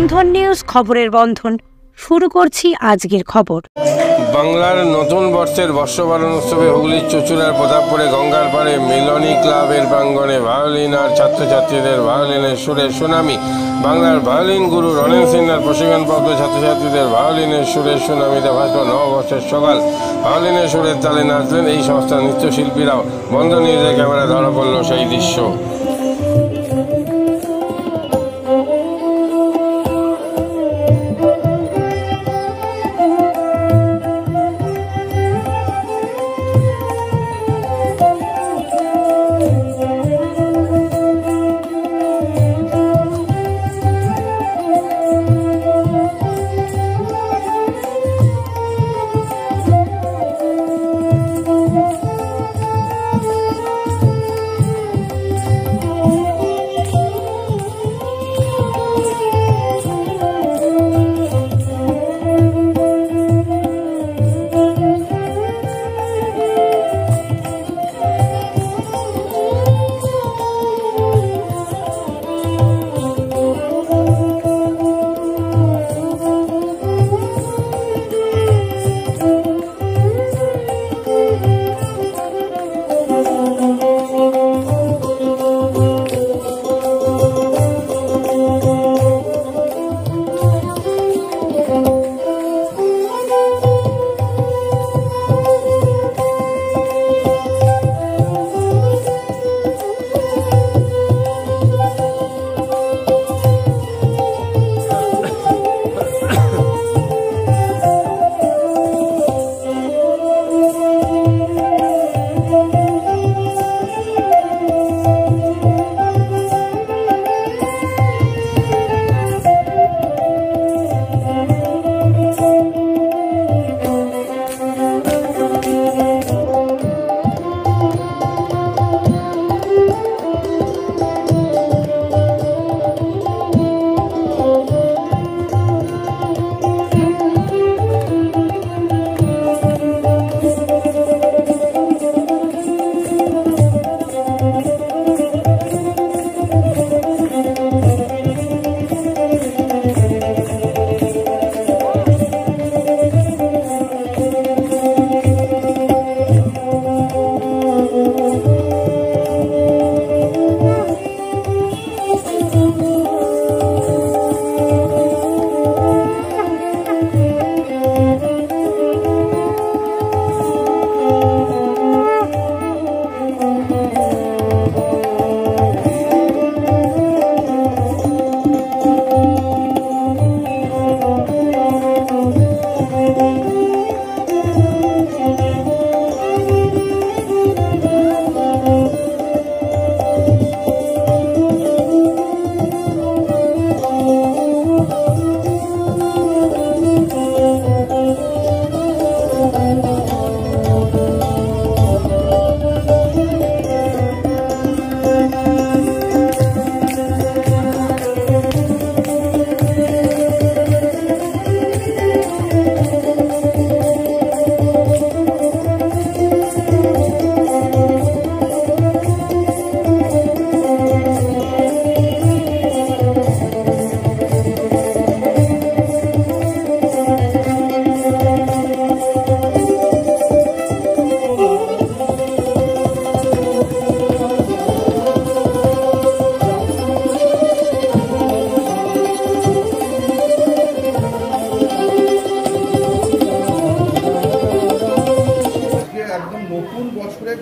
বন্ধন news, খবরের বন্ধন। শুরু করছি আজকের খবর। বাংলার নতুন বর্ষের বর্ষবরণ উৎসবে হুগলির চুঁচুড়ার প্রতাপপুরে গঙ্গার পাড়ে মিলনী ক্লাবের প্রাঙ্গণে ভায়োলিন আর ছাত্রছাত্রীদের ভায়োলিনের সুরে সুনামি। বাংলার ভায়োলিন গুরু রনেন সিনহার প্রশিক্ষণপ্রাপ্ত ছাত্রছাত্রীদের ভায়োলিনের সুরে সুনামিতে ভাসল নববর্ষের সকাল। ভায়োলিনের সুরের তালে নাচলেন এই সংস্থার নৃত্যশিল্পীরাও। বন্ধন নিউজের ক্যামেরা ধরা পড়ল সেই দৃশ্য।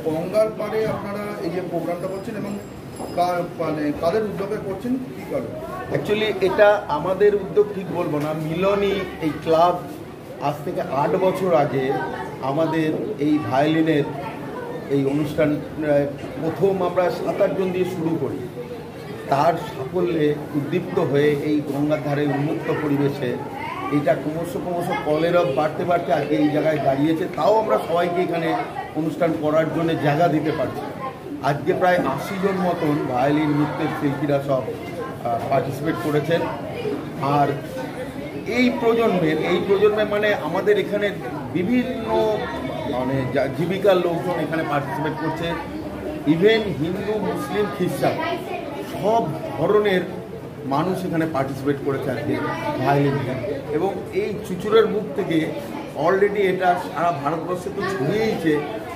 গঙ্গার পাড়ে আপনারা এই যে প্রোগ্রামটা করছেন এবং কাদের উদ্যোগে করছেন, কি কারণ? অ্যাকচুয়ালি এটা আমাদের উদ্যোগ ঠিক বলবো না, মিলনী এই ক্লাব আজ থেকে 8 বছর আগে আমাদের এই ভায়োলিনের এই অনুষ্ঠান প্রথম আমরা 7-8 জন দিয়ে শুরু করি। তার সাফল্যে উদ্দীপ্ত হয়ে এই গঙ্গার ধারে উন্মুক্ত পরিবেশে এটা ক্রমশ কলের বাড়তে বাড়তে আজকে এই জায়গায় দাঁড়িয়েছে। তাও আমরা সবাইকে এখানে অনুষ্ঠান করার জন্য জায়গা দিতে পারছি। আজকে প্রায় 80 জন মতন ভায়োলিন নৃত্যের শিল্পীরা সব পার্টিসিপেট করেছেন। আর এই প্রজন্মে মানে আমাদের এখানে বিভিন্ন মানে জীবিকার লোকজন এখানে পার্টিসিপেট করছে। ইভেন হিন্দু, মুসলিম, খ্রিস্টান সব ধরনের মানুষ এখানে পার্টিসিপেট করেছে আজকে ভায়োলিনে। এবং এই চুচুড়ার বুক থেকে অলরেডি এটা সারা ভারতবর্ষে তো ছড়িয়েছে।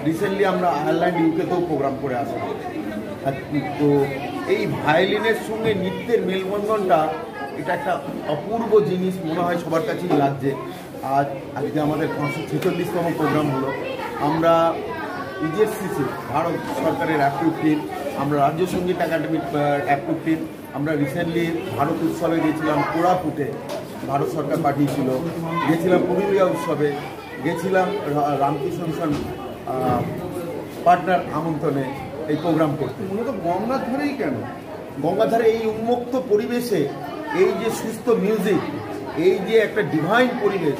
রিসেন্টলি আমরা আয়ারল্যান্ড ইউকেতেও প্রোগ্রাম করে আসলাম। তো এই ভায়োলিনের সঙ্গে নৃত্যের মেলবন্ধনটা এটা একটা অপূর্ব জিনিস মনে হয় সবার কাছেই লাগছে। আজকে আমাদের 546তম প্রোগ্রাম হলো। আমরা ইজেসিসি ভারত সরকারের অ্যাপ্রুভ টিম, আমরা রাজ্য সঙ্গীত একাডেমির অ্যাপ্রুভ টিম, আমরা রিসেন্টলি ভারত উৎসবে গেছিলাম কোরাপুটে, ভারত সরকার পাঠিয়েছিল, গেছিলাম পুরুলিয়া উৎসবে, গেছিলাম রামকৃষ্ণ মিশন পার্টনার আমন্ত্রণে এই প্রোগ্রাম করতে। মূলত গঙ্গার ধারেই কেন? গঙ্গাধারে এই উন্মুক্ত পরিবেশে এই যে সুস্থ মিউজিক, এই যে একটা ডিভাইন পরিবেশ,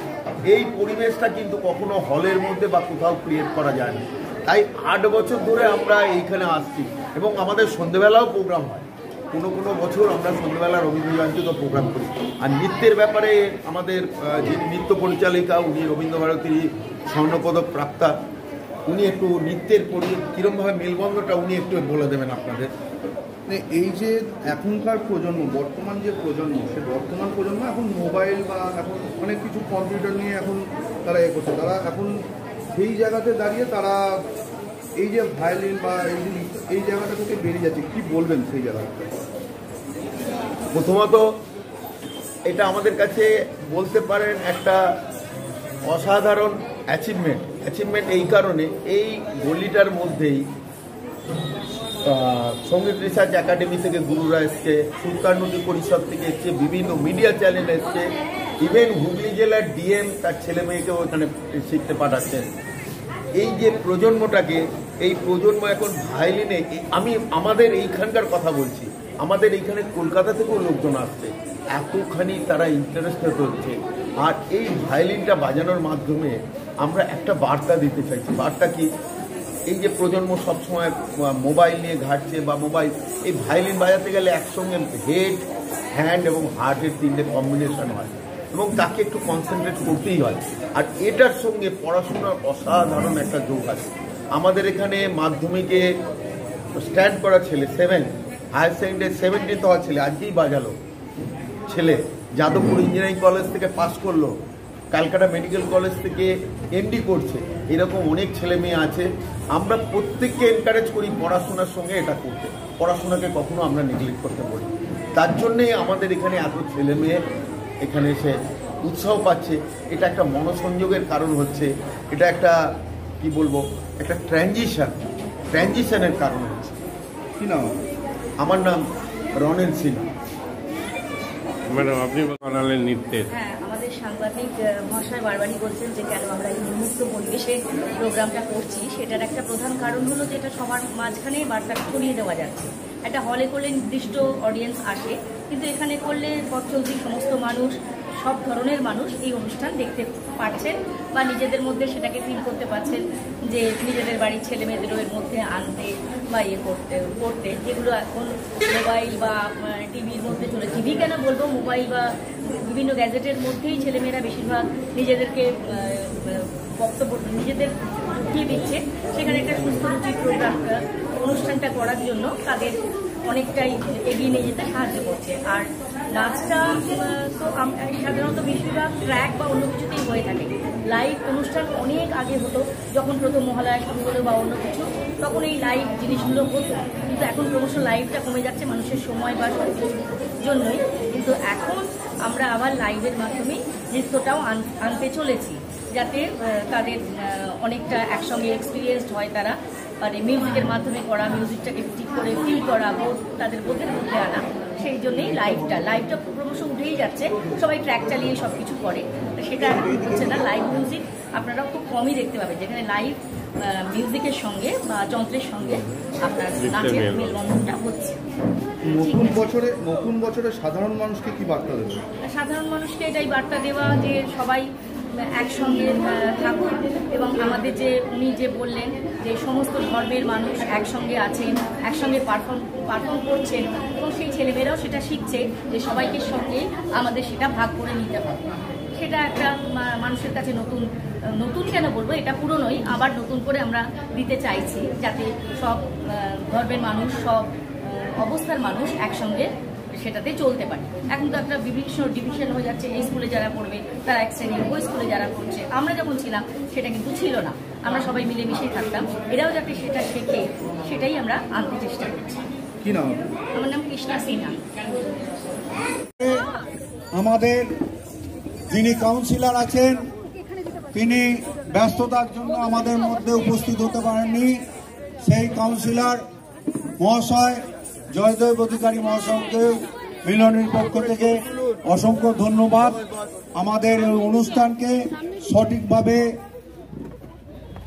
এই পরিবেশটা কিন্তু কখনো হলের মধ্যে বা কোথাও ক্রিয়েট করা যায় না। তাই 8 বছর ধরে আমরা এইখানে আসছি এবং আমাদের সন্ধ্যেবেলাও প্রোগ্রাম হয়। কোনো বছর আমরা সন্ধ্যেবেলা রবীন্দ্র জয়ন্তীতে প্রোগ্রাম করি। আর নৃত্যের ব্যাপারে আমাদের যিনি নৃত্য পরিচালিকা, উনি রবীন্দ্রভারতীর স্বর্ণপদক প্রাপ্তা, উনি একটু নৃত্যের কীরকমভাবে মেলবন্ধনটা উনি একটু বলে দেবেন আপনাদের। এই যে এখনকার প্রজন্ম, বর্তমান যে প্রজন্ম, সে বর্তমান প্রজন্ম এখন মোবাইল বা এখন অনেক কিছু কম্পিউটার নিয়ে এখন তারা করছে, তারা এখন সেই জায়গাতে দাঁড়িয়ে তারা এই যে ভায়োলিন বা এই জায়গাটা থেকে বেরিয়ে যাচ্ছে, কি বলবেন সেই জায়গাটা? প্রথমত এটা আমাদের কাছে বলতে পারেন একটা অসাধারণ অ্যাচিভমেন্ট এই কারণে, এই গলিটার মধ্যেই সঙ্গীত রিসার্চ একাডেমি থেকে গুরুরা এসছে, সুলতান নদী পরিষদ থেকে এসছে, বিভিন্ন মিডিয়া চ্যানেল এসছে, ইভেন হুগলি জেলার ডিএম তার ছেলে মেয়েকেও এখানে শিখতে পাঠাচ্ছেন। এই যে প্রজন্মটাকে, এই প্রজন্ম এখন ভায়োলিনে, আমি আমাদের এইখানকার কথা বলছি, আমাদের এইখানে কলকাতা থেকেও লোকজন আসছে, এতখানি তারা ইন্টারেস্টেড হচ্ছে। আর এই ভায়োলিনটা বাজানোর মাধ্যমে আমরা একটা বার্তা দিতে চাইছি। বার্তা কি? এই যে প্রজন্ম সবসময় মোবাইল নিয়ে ঘাটছে বা এই ভায়োলিন বাজাতে গেলে একসঙ্গে হেড, হ্যান্ড এবং হার্টের 3টে কম্বিনেশন হয় এবং তাকে একটু কনসেন্ট্রেট করতেই হয়। আর এটার সঙ্গে পড়াশোনার অসাধারণ একটা যোগ আছে। আমাদের এখানে মাধ্যমিকে স্ট্যান্ড করা ছেলে 7, হায়ার সেকেন্ডারি 17 হওয়া ছেলে আজকেই বাজালো ছেলে, যাদবপুর ইঞ্জিনিয়ারিং কলেজ থেকে পাস করলো, ক্যালকাটা মেডিকেল কলেজ থেকে এমডি করছে। এরকম অনেক ছেলে মেয়ে আছে। আমরা প্রত্যেককে এনকারেজ করি পড়াশোনার সঙ্গে এটা করতে, পড়াশোনাকে কখনো আমরা নেগলেক্ট করতে পারি। তার জন্যেই আমাদের এখানে এত ছেলে মেয়ে এখানে এসে উৎসাহ পাচ্ছে। এটা একটা মনোসংযোগের কারণ হচ্ছে, এটা একটা কি বলবো, একটা ট্রানজিশনের কারণ হচ্ছে। কি নাম? আমার নাম রনেন সিনহা। ম্যাডাম, আপনি বানালেন নৃত্যের। হ্যাঁ, আমাদের সাংবাদিক মহাশয় বারবারই বলছেন যে কেন আমরা এই উন্মুক্ত পরিবেশে প্রোগ্রামটা করছি। সেটার একটা প্রধান কারণ হলো যে এটা সবার মাঝখানে বার্তা ছড়িয়ে দেওয়া যাচ্ছে। একটা হলে করলে নির্দিষ্ট অডিয়েন্স আসে, কিন্তু এখানে করলে পথ চলতি সমস্ত মানুষ, সব ধরনের মানুষ এই অনুষ্ঠান দেখতে পাচ্ছেন বা নিজেদের মধ্যে সেটাকে ফিল করতে পারছেন যে নিজেদের বাড়ির ছেলে মেয়েদেরও এর মধ্যে আনতে বা করতে যেগুলো এখন মোবাইল বা টিভির মধ্যে চলে, টিভি কেন বলবো, মোবাইল বা বিভিন্ন গ্যাজেটের মধ্যেই ছেলেমেয়েরা বেশিরভাগ নিজেদেরকে বক্তব্য নিজেদের ঢুকিয়ে দিচ্ছে। সেখানে একটা সুস্থ রুচির অনুষ্ঠানটা করার জন্য তাদের অনেকটাই এগিয়ে নিয়ে যেতে সাহায্য করছে। আর নাচটা তো সাধারণত বেশিরভাগ ট্র্যাক বা অন্য কিছুতেই হয়ে থাকে। লাইভ অনুষ্ঠান অনেক আগে হতো, যখন প্রথম মহালয়া শুরু হলো বা অন্য কিছু, তখন এই লাইভ জিনিসগুলো হতো। কিন্তু এখন ক্রমশ লাইভটা কমে যাচ্ছে মানুষের সময় বা সব কিছুর জন্যই। কিন্তু এখন আমরা আবার লাইভের মাধ্যমেই নৃত্যটাও আনতে চলেছি, যাতে তাদের অনেকটা একসঙ্গে এক্সপিরিয়েন্সড হয় তারা। মানে মিউজিকের মাধ্যমে করা, মিউজিকটাকে ঠিক করে ফিল করা, বোধ তাদের বোধের মধ্যে আনা। সেই জন্যই লাইভটা ক্রমশ উঠেই যাচ্ছে। সবাই ট্র্যাক চালিয়ে সব কিছু করে, সেটা হচ্ছে না। লাইভ মিউজিক আপনারাও খুব কমই দেখতে পাবেন, যেখানে লাইভ মিউজিকের সঙ্গে বা যন্ত্রের সঙ্গে আপনার নাচের মেলবন্ধনটা হচ্ছে। নতুন বছরে সাধারণ মানুষকে কি বার্তা দেবে? সাধারণ মানুষকে এটাই বার্তা দেওয়া যে সবাই একসঙ্গে থাকুন এবং আমাদের যে উনি যে বললেন যে সমস্ত ধর্মের মানুষ একসঙ্গে আছেন, একসঙ্গে পারফর্ম করছেন এবং সেই ছেলেমেয়েরাও সেটা শিখছে যে সবাইকে সঙ্গে আমাদের সেটা ভাগ করে নিতে হবে। সেটা একটা মানুষের কাছে নতুন কেন বলবো, এটা পুরনোই, আবার নতুন করে আমরা দিতে চাইছি, যাতে সব ধর্মের মানুষ, সব অবস্থার মানুষ একসঙ্গে সেটাতে চলতে পারি। এখন তো একটা বিভিন্ন ডিভিশন হয়ে যাচ্ছে, এই স্কুলে যারা পড়বে তারা এক শ্রেণী, ওই স্কুলে যারা পড়ছে। আমরা যখন ছিলাম সেটা কিন্তু ছিল না, আমরা সবাই মিলেমিশেই থাকতাম। এরাও যাতে সেটা শেখে সেটাই আমরা আনতে চেষ্টা করছি। কি নাম? আমার নাম কৃষ্ণা সিনহা। আমাদের যিনি কাউন্সিলর আছেন তিনি ব্যস্ততার জন্য আমাদের মধ্যে উপস্থিত হতে পারেননি। সেই কাউন্সিলর মহাশয় জয়দেব অধিকারী মহাশয়কে মিলনের পক্ষ থেকে অসংখ্য ধন্যবাদ। আমাদের এই অনুষ্ঠানকে সঠিকভাবে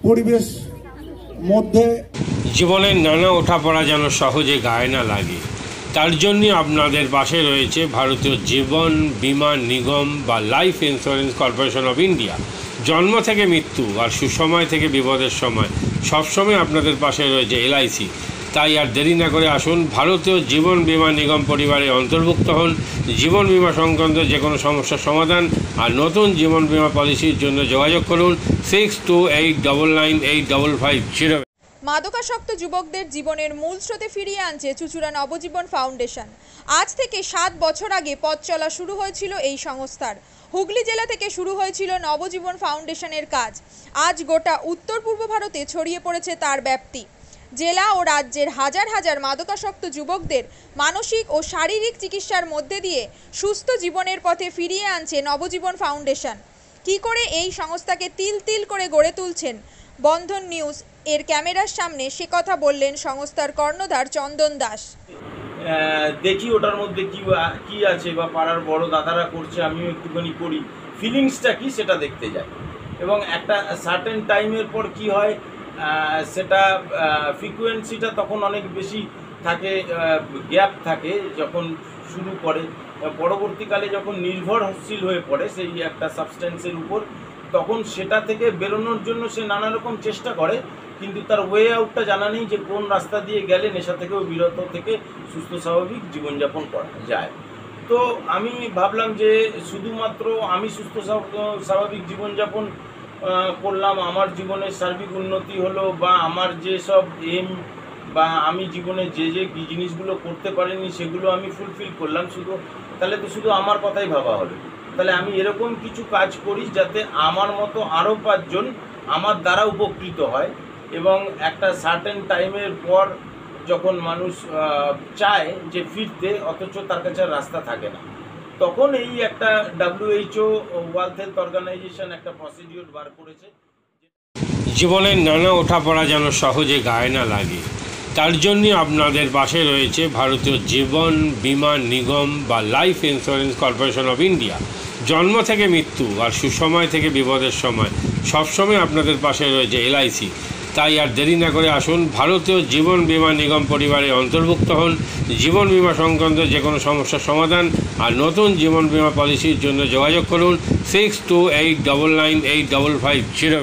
পরিবেশ মধ্যে জীবনের নানা ওঠাপড়া যেন সহজে গায়ে না লাগে, তার জন্য আপনাদের পাশে রয়েছে ভারতীয় জীবন বীমা নিগম বা life insurance corporation of India. জন্ম থেকে মৃত্যু আর সুসময় থেকে বিপদের সময় সবসময় আপনাদের পাশে রয়েছে এলআইসি। তাই আর দেরি না করে আসুন, ভারতীয় জীবন বীমা নিগম পরিবারে অন্তর্ভুক্ত হন। জীবন বীমা সংক্রান্ত যে কোনো সমস্যার সমাধান আর নতুন জীবন বীমা পলিসির জন্য যোগাযোগ করুন 6289985550। মাদকাসক্ত যুবকদের জীবনের মূল স্রোতে ফিরিয়ে আনছে চুঁচুড়া নবজীবন ফাউন্ডেশন। আজ থেকে 7 বছর আগে পথ চলা শুরু হয়েছিল এই সংস্থার। হুগলি জেলা থেকে শুরু হয়েছিল নবজীবন ফাউন্ডেশনের কাজ। আজ গোটা উত্তর পূর্ব ভারতে ছড়িয়ে পড়েছে তার ব্যাপ্তি। জেলা ও রাজ্যের হাজার হাজার মাদকাসক্ত যুবকদের মানসিক ও শারীরিক চিকিৎসার মধ্যে দিয়ে সুস্থ জীবনের পথে ফিরিয়ে আনছে নবজীবন ফাউন্ডেশন। কী করে এই সংস্থাকে তিল তিল করে গড়ে তুলছেন বন্ধন নিউজ এর ক্যামেরার সামনে সে কথা বললেন সংস্থার কর্ণধার চন্দন দাস। দেখি ওটার মধ্যে কি আছে বা পাড়ার বড় দাদারা করছে, আমিও একটুখানি করি, ফিলিংসটা কি সেটা দেখতে যাই। এবং একটা সার্টেন টাইমের পর কি হয়, সেটা ফ্রিকোয়েন্সিটা তখন অনেক বেশি থাকে, গ্যাপ থাকে যখন শুরু করে। পরবর্তীকালে যখন নির্ভরশীল হয়ে পড়ে সেই একটা সাবস্টেন্সের উপর, তখন সেটা থেকে বেরোনোর জন্য সে নানা রকম চেষ্টা করে, কিন্তু তার ওয়ে আউটটা জানা নেই যে কোন রাস্তা দিয়ে গেলে নেশা থেকেও বিরত থেকে সুস্থ স্বাভাবিক জীবনযাপন করা যায়। তো আমি ভাবলাম যে শুধুমাত্র আমি সুস্থ স্বাভাবিক জীবনযাপন করলাম, আমার জীবনের সার্বিক উন্নতি হলো, বা আমার যেসব এম বা আমি জীবনে যে জিনিসগুলো করতে পারিনি সেগুলো আমি ফুলফিল করলাম, তাহলে তো শুধু আমার কথাই ভাবা হলো। তাহলে আমি এরকম কিছু কাজ করি যাতে আমার মতো আরও 5 জন আমার দ্বারা উপকৃত হয়। এবং একটা সার্টেন টাইমের পর যখন মানুষ চায় যে ফিরতে, অথচ তার কাছে রাস্তা থাকে না, তখন এই একটা WHO ওয়ার্ল্ড হেলথ অর্গানাইজেশন একটা প্রসিডিউর বার করেছে। জীবনের নানা ওঠাপড়া যেন সহজে গায়ে না লাগে, তার জন্য আপনাদের পাশে রয়েছে ভারতীয় জীবন বীমা নিগম বা life insurance corporation of India. জন্ম থেকে মৃত্যু আর সুসময় থেকে বিপদের সময় সবসময় আপনাদের পাশে রয়েছে এলআইসি। তাই আর দেরি না করে আসুন, ভারতীয় জীবন বীমা নিগম পরিবারে অন্তর্ভুক্ত হন। জীবন বীমা সংক্রান্ত যে কোনো সমস্যার সমাধান আর নতুন জীবন বীমা পলিসির জন্য যোগাযোগ করুন 6289985550।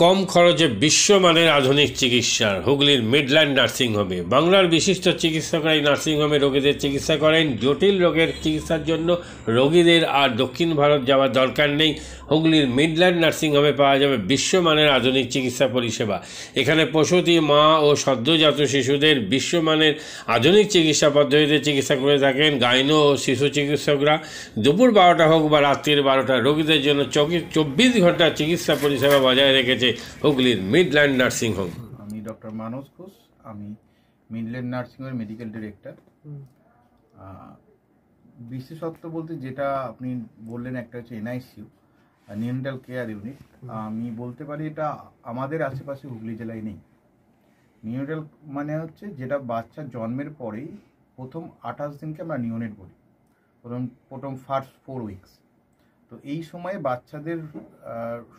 কম খরচে বিশ্বমানের আধুনিক চিকিৎসার হুগলির মিডল্যান্ড নার্সিংহোমে বাংলার বিশিষ্ট চিকিৎসকরা এই নার্সিংহোমে রোগীদের চিকিৎসা করেন। জটিল রোগের চিকিৎসার জন্য রোগীদের আর দক্ষিণ ভারত যাওয়ার দরকার নেই। হুগলির মিডল্যান্ড নার্সিংহোমে পাওয়া যাবে বিশ্বমানের আধুনিক চিকিৎসা পরিষেবা। এখানে প্রসূতি মা ও সদ্যজাত শিশুদের বিশ্বমানের আধুনিক চিকিৎসা পদ্ধতিতে চিকিৎসা করে থাকেন গাইনো ও শিশু চিকিৎসকরা। দুপুর 12টা হোক বা রাত্রির 12টা, রোগীদের জন্য 24 ঘন্টা চিকিৎসা পরিষেবা বজায় রেখেছে হুগলির মিডল্যান্ড নার্সিংহোম। আমি ডক্টর মানস ঘোষ, আমি মিডল্যান্ড নার্সিংহোমের মেডিকেল ডিরেক্টর। বিশেষত্ব বলতে যেটা আপনি বললেন, একটা হচ্ছে NICU, নিউনেটাল কেয়ার ইউনিট। আমি বলতে পারি এটা আমাদের আশেপাশে হুগলি জেলায় নেই। নিউনেটাল মানে হচ্ছে যেটা বাচ্চা জন্মের পরেই প্রথম 28 দিনকে আমরা নিউনেট বলি, প্রথম ফার্স্ট 4 উইকস। তো এই সময়ে বাচ্চাদের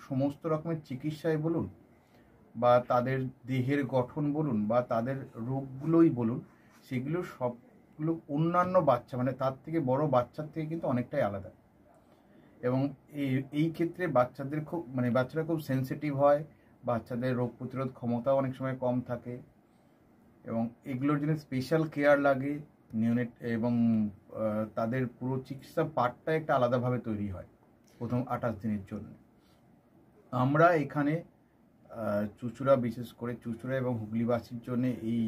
সমস্ত রকমের চিকিৎসায় বলুন বা তাদের দেহের গঠন বলুন বা তাদের রোগগুলোই বলুন, সেগুলো সবগুলো অন্যান্য বাচ্চা মানে তার থেকে বড় বাচ্চার থেকে কিন্তু অনেকটাই আলাদা। এবং এই ক্ষেত্রে বাচ্চারা খুব সেন্সিটিভ হয়, বাচ্চাদের রোগ প্রতিরোধ ক্ষমতাও অনেক সময় কম থাকে, এবং এগুলোর জন্য স্পেশাল কেয়ার লাগে নিউনেট, এবং তাদের পুরো চিকিৎসা পার্টটা একটা আলাদাভাবে তৈরি হয় প্রথম 28 দিনের জন্য। আমরা এখানে চুঁচুড়া, বিশেষ করে চুঁচুড়া এবং হুগলিবাসীর জন্য এই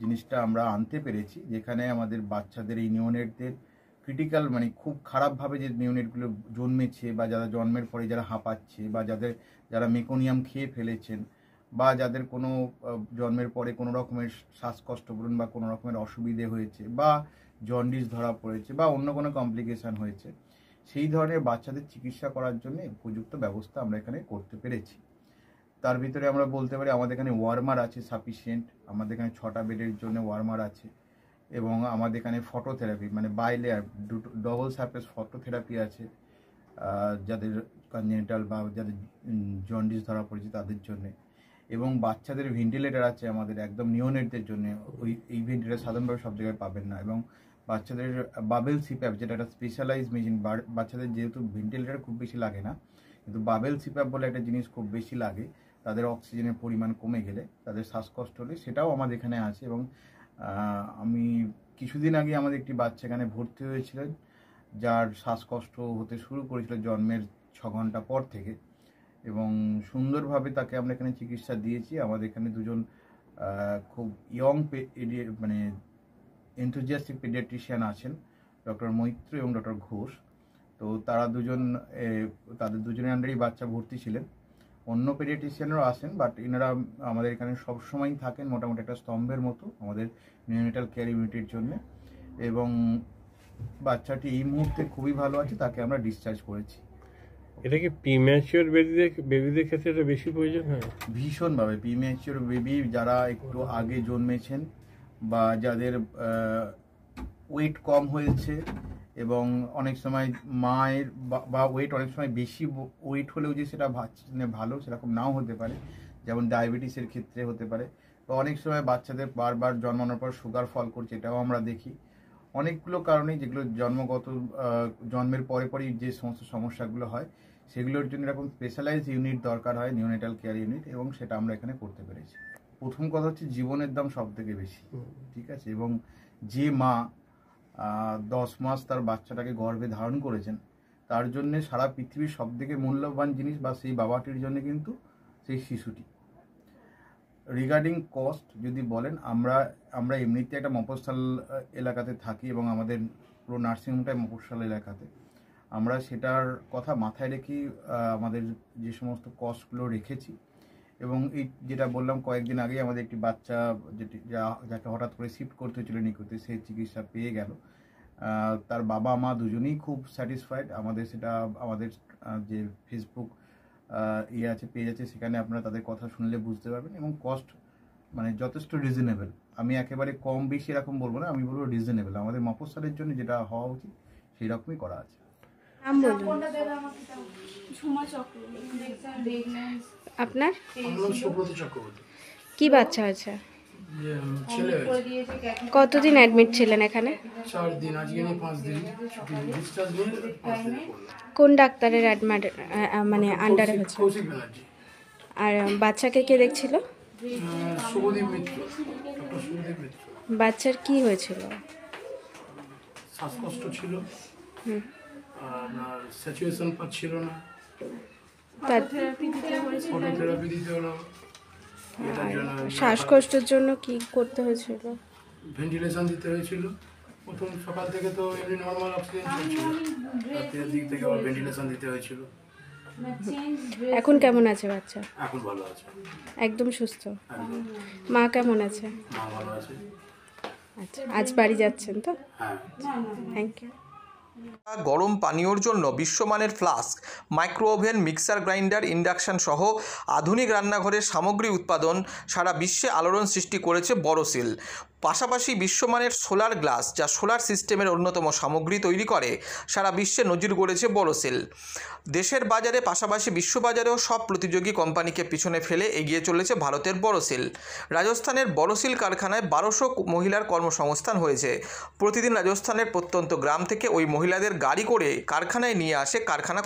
জিনিসটা আমরা আনতে পেরেছি, যেখানে আমাদের বাচ্চাদের এই নিওনেটদের ক্রিটিক্যাল মানে খুব খারাপভাবে যে নিওনেটগুলো জন্মেছে বা যারা জন্মের পরে যারা হাঁপাচ্ছে বা যারা মেকোনিয়াম খেয়ে ফেলেছেন বা যাদের কোনো জন্মের পরে কোনো রকমের শ্বাসকষ্ট বলুন বা কোনো রকমের অসুবিধে হয়েছে বা জন্ডিস ধরা পড়েছে বা অন্য কোনো কমপ্লিকেশান হয়েছে, সেই ধরনের বাচ্চাদের চিকিৎসা করার জন্য উপযুক্ত ব্যবস্থা আমরা এখানে করতে পেরেছি। তার ভিতরে আমরা বলতে পারি আমাদের এখানে ওয়ার্মার আছে সাফিসিয়েন্ট, আমাদের এখানে 6টা বেডের জন্য ওয়ার্মার আছে এবং আমাদের এখানে ফটোথেরাপি মানে বাইলেয়ার ডবল সারফেস ফটোথেরাপি আছে যাদের কনজেনিটাল বা যাদের জন্ডিস ধরা পড়েছে তাদের জন্য, এবং বাচ্চাদের ভেন্টিলেটার আছে আমাদের একদম নিওনেটদের জন্য। এই ভেন্টিলেটার সাধারণভাবে সব জায়গায় পাবেন না, এবং বাচ্চাদের বাবেল সিপ্যাপ যেটা একটা স্পেশালাইজ মেশিন, বাচ্চাদের যেহেতু ভেন্টিলেটার খুব বেশি লাগে না কিন্তু বাবেল সিপ্যাপ বলে একটা জিনিস খুব বেশি লাগে, তাদের অক্সিজেনের পরিমাণ কমে গেলে তাদের শ্বাসকষ্ট হলে সেটাও আমাদের এখানে আছে। এবং আমি কিছুদিন আগে আমাদের একটি বাচ্চা এখানে ভর্তি হয়েছিলেন যার শ্বাসকষ্ট হতে শুরু করেছিল জন্মের 6 ঘন্টা পর থেকে, এবং সুন্দরভাবে তাকে আমরা এখানে চিকিৎসা দিয়েছি। আমাদের এখানে দুজন খুব ইয়ং মানে এনথুজিয়াস্টিক পেডিয়াট্রিশিয়ান আছেন, ডক্টর মৈত্র এবং ডক্টর ঘোষ। তো তারা তাদের দুজনের আন্ডারেই বাচ্চা ভর্তি ছিলেন। অন্য পেডিয়াট্রিশিয়ানরাও আসেন, বাট এনারা আমাদের এখানে সবসময়ই থাকেন মোটামুটি একটা স্তম্ভের মতো আমাদের নিওনেটাল কেয়ার ইউনিটের জন্য। এবং বাচ্চাটি এই মুহূর্তে খুবই ভালো আছে, তাকে আমরা ডিসচার্জ করেছি। এটা কি প্রিম্যাচিওর বেবিদের ক্ষেত্রে এটা বেশি প্রয়োজন হয়? ভীষণভাবে প্রিম্যাচিওর বেবি যারা একটু আগে জন্মেছেন বা যাদের ওয়েট কম হয়েছে, এবং অনেক সময় মায়ের বা ওয়েট অনেক সময় বেশি ওয়েট হলেও যে সেটা ভালো সেরকম নাও হতে পারে, যেমন ডায়াবেটিসের ক্ষেত্রে হতে পারে, বা অনেক সময় বাচ্চাদের বারবার জন্মানোর পর সুগার ফল করছে, এটাও আমরা দেখি। অনেকগুলো কারণেই যেগুলো জন্মের পরেই যে সমস্ত সমস্যাগুলো হয় সেগুলোর জন্য এরকম স্পেশালাইজ ইউনিট দরকার হয়, নিওনেটাল কেয়ার ইউনিট, এবং সেটা আমরা এখানে করতে পেরেছি। প্রথম কথা হচ্ছে জীবনের দাম সব থেকে বেশি, ঠিক আছে, এবং যে মা 10 মাস তার বাচ্চাটাকে গর্ভে ধারণ করেছেন তার জন্য সারা পৃথিবীর সব থেকে মূল্যবান জিনিস বা সেই বাবাটির জন্য কিন্তু সেই শিশুটি। রিগার্ডিং কস্ট যদি বলেন, আমরা এমনিতে একটা মফস্বল এলাকাতে থাকি এবং আমাদের পুরো নার্সিংহোমটাই মফস্বল এলাকাতে, আমরা সেটার কথা মাথায় রেখে আমাদের যে সমস্ত কস্টগুলো রেখেছি। এবং এই যেটা বললাম কয়েকদিন আগেই আমাদের একটি বাচ্চা যাকে হঠাৎ করে শিফট করতে হয়েছিল নিকুতে, সেই চিকিৎসা পেয়ে গেল। তার বাবা মা দুজনেই খুব স্যাটিসফাইড। আমাদের যে ফেসবুক আছে পেজ আছে, সেখানে আপনারা তাদের কথা শুনলে বুঝতে পারবেন। এবং কস্ট মানে যথেষ্ট রিজনেবল, আমি একেবারে কম বেশি এরকম বলবো না, আমি বলবো রিজনেবল। আমাদের মফস্বলের জন্য যেটা হওয়া উচিত সেই রকমই করা আছে। আপনার কি বাচ্চা আছে? কতদিন অ্যাডমিট ছিলেন এখানে? 4 দিন, আজকে নিয়ে 5 দিন ছুটি, ডিসচার্জ নিয়ে 5 দিন। কোন ডাক্তারের মানে আন্ডারে হচ্ছে? আর বাচ্চাকে কে দেখছিল? শুভদীপ মিত্র, ডক্টর শুভদীপ মিত্র। বাচ্চার কি হয়েছিল? শ্বাসকষ্ট ছিল, আপনার স্যাচুরেশন পাচ্ছিল না, ফটোথেরাপি দিতে হলো। শ্বাসকষ্টের জন্য কি করতে হয়েছিল? ভেন্টিলেশন দিতে হয়েছিল। প্রথম সকাল থেকে তো এমনি নর্মাল অক্সিজেন চলছিল, রাতের দিক থেকে আবার ভেন্টিলেশন দিতে হয়েছিল। এখন কেমন আছে বাচ্চা? এখন ভালো আছে, একদম সুস্থ। মা কেমন আছে? মা ভালো আছে। আচ্ছা, আজ বাড়ি যাচ্ছেন তো? হ্যাঁ, থ্যাংক ইউ। গরম পানীয়র জন্য বিশ্বমানের flask, micro oven, mixer grinder, induction সহ আধুনিক রান্নাঘরের সামগ্রী উৎপাদন সারা বিশ্বে আলোড়ন সৃষ্টি করেছে বোরোসিল। পাশাপাশি বিশ্বমানের সোলার গ্লাস, যা সোলার সিস্টেমের অন্যতম সামগ্রী তৈরি করে, সারা বিশ্বে নজির গড়েছে বোরোসিল। দেশের বাজারে পাশাপাশি বিশ্ববাজারেও সব প্রতিযোগী কোম্পানিকে পিছনে ফেলে এগিয়ে চলেছে ভারতের বোরোসিল। রাজস্থানের বোরোসিল কারখানায় 1200 মহিলার কর্মসংস্থান হয়েছে। প্রতিদিন রাজস্থানের প্রত্যন্ত গ্রাম থেকে ওই মহিলাদের গাড়ি করে কারখানায় নিয়ে আসে কারখানা